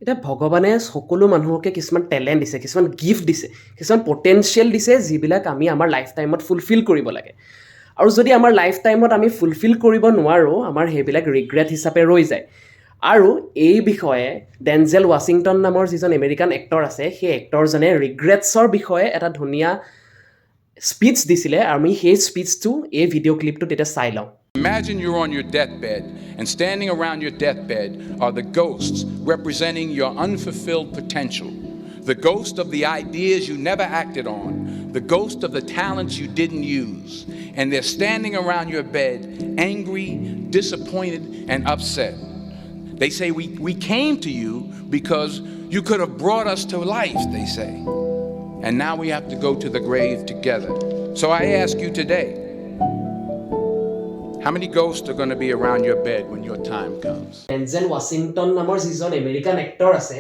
এতিয়া ভগৱানে সকলো মানুহকে কিছুমান টেলেণ্ট দিছে, কিছুমান গিফ্ট দিছে, কিছুমান পটেনচিয়েল দিছে যিবিলাক আমি আমাৰ লাইফ টাইমত ফুলফিল কৰিব লাগে। আৰু যদি আমাৰ লাইফ টাইমত আমি ফুলফিল কৰিব নোৱাৰোঁ, আমাৰ সেইবিলাক ৰিগ্ৰেট হিচাপে ৰৈ যায়। আৰু এই বিষয়ে ডেনজেল ৱাশ্বিংটন নামৰ যিজন আমেৰিকান এক্টৰ আছে, সেই এক্টৰজনে ৰিগ্ৰেটছৰ বিষয়ে এটা ধুনীয়া স্পীচ দিছিলে। আমি সেই স্পীচটো এই ভিডিঅ' ক্লিপটো তেতিয়া চাই লওঁ। Imagine you're on your deathbed, and standing around your deathbed are the ghosts representing your unfulfilled potential. The ghost of the ideas you never acted on, the ghost of the talents you didn't use. And they're standing around your bed, angry, disappointed, and upset. They say, we came to you because you could have brought us to life, they say. And now we have to go to the grave together. So I ask you today, how many ghosts are going to be around your bed when your time comes? Denzel Washington নামৰ যিজন American actor আছে,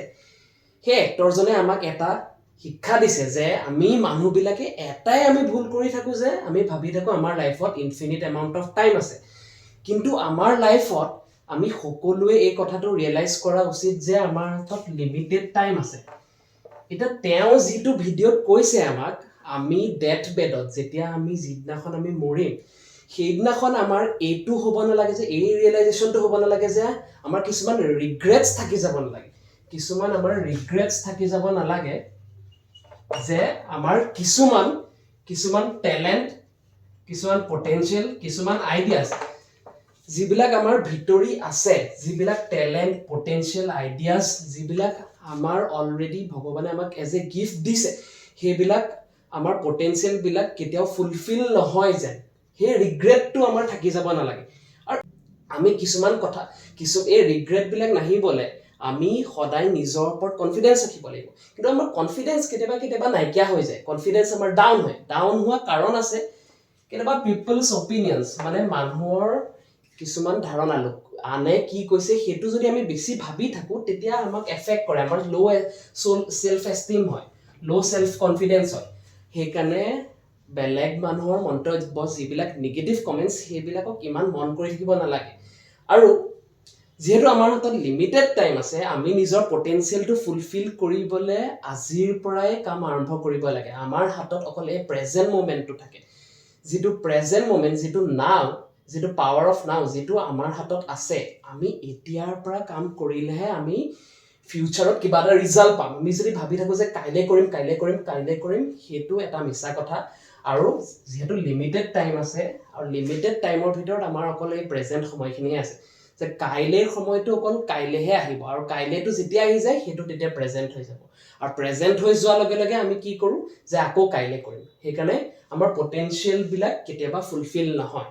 সেই এক্টৰজনে আমাক এটা শিক্ষা দিছে যে আমি মানুহবিলাকে এটাই আমি ভুল কৰি থাকোঁ যে আমি ভাবি থাকোঁ আমাৰ লাইফত ইনফিনিট এমাউণ্ট অফ টাইম আছে। কিন্তু আমাৰ লাইফত আমি সকলোৱে এই কথাটো ৰিয়েলাইজ কৰা উচিত যে আমাৰ হাতত লিমিটেড টাইম আছে। এতিয়া তেওঁ যিটো ভিডিঅ'ত কৈছে আমাক, আমি ডেথ বেডত যেতিয়া আমি যিদিনাখন আমি মৰিম, সেইদিনাখন আমাৰ এইটো হ'ব নালাগে যে, এই ৰিয়েলাইজেশ্যনটো হ'ব নালাগে যে আমাৰ কিছুমান ৰিগ্ৰেটছ থাকি যাব নালাগে। কিছুমান আমাৰ ৰিগ্ৰেটছ থাকি যাব নালাগে যে আমাৰ কিছুমান টেলেণ্ট, কিছুমান পটেনচিয়েল, কিছুমান আইডিয়াছ যিবিলাক আমাৰ ভিতৰি আছে, যিবিলাক টেলেণ্ট, পটেনচিয়েল, আইডিয়াছ যিবিলাক আমাৰ অলৰেডি ভগৱানে আমাক এজ এ গিফ্ট দিছে, সেইবিলাক আমাৰ পটেনচিয়েলবিলাক কেতিয়াও ফুলফিল নহয় যেন, সেই ৰিগ্ৰেটটো আমাৰ থাকি যাব নালাগে। আৰু আমি কিছুমান কথা এই ৰিগ্ৰেটবিলাক নাহিবলৈ আমি সদায় নিজৰ ওপৰত কনফিডেঞ্চ ৰাখিব লাগিব। কিন্তু আমাৰ কনফিডেঞ্চ কেতিয়াবা নাইকিয়া হৈ যায়, কনফিডেঞ্চ আমাৰ ডাউন হয়। ডাউন হোৱা কাৰণ আছে কেতিয়াবা পিপলছ অপিনিয়নছ, মানে মানুহৰ কিছুমান ধাৰণা, আনে কি কৈছে সেইটো যদি আমি বেছি ভাবি থাকোঁ, তেতিয়া আমাক এফেক্ট কৰে, আমাৰ চেল্ফ এষ্টিম হয়, চেল্ফ কনফিডেঞ্চ হয়। সেইকাৰণে বেলেগ মানুহৰ মন্তব্য যিবিলাক নিগেটিভ কমেণ্টছ, সেইবিলাকক ইমান মন কৰি থাকিব নালাগে। আৰু যিহেতু আমাৰ হাতত লিমিটেড টাইম আছে, আমি নিজৰ পটেনচিয়েলটো ফুলফিল কৰিবলৈ আজিৰ পৰাই কাম আৰম্ভ কৰিব লাগে। আমাৰ হাতত অকল এই প্ৰেজেণ্ট মুমেণ্টটো থাকে, যিটো প্ৰেজেণ্ট মুমেণ্ট, যিটো নাও, যিটো পাৱাৰ অফ নাও, যিটো আমাৰ হাতত আছে, আমি এতিয়াৰ পৰা কাম কৰিলেহে আমি ফিউচাৰত কিবা এটা ৰিজাল্ট পাম। আমি যদি ভাবি থাকোঁ যে কাইলৈ কৰিম, সেইটো এটা মিছা কথা। আৰু যিহেতু লিমিটেড টাইম আছে, আৰু লিমিটেড টাইমৰ ভিতৰত আমাৰ অকল এই প্ৰেজেণ্ট সময়খিনিহে আছে, যে কাইলৈৰ সময়টো অকল কাইলৈহে আহিব, আৰু কাইলৈটো যেতিয়া আহি যায় সেইটো তেতিয়া প্ৰেজেণ্ট হৈ যাব। আৰু প্ৰেজেণ্ট হৈ যোৱাৰ লগে লগে আমি কি কৰোঁ যে আকৌ কাইলৈ কৰিম। সেইকাৰণে আমাৰ পটেনচিয়েলবিলাক কেতিয়াবা ফুলফিল নহয়।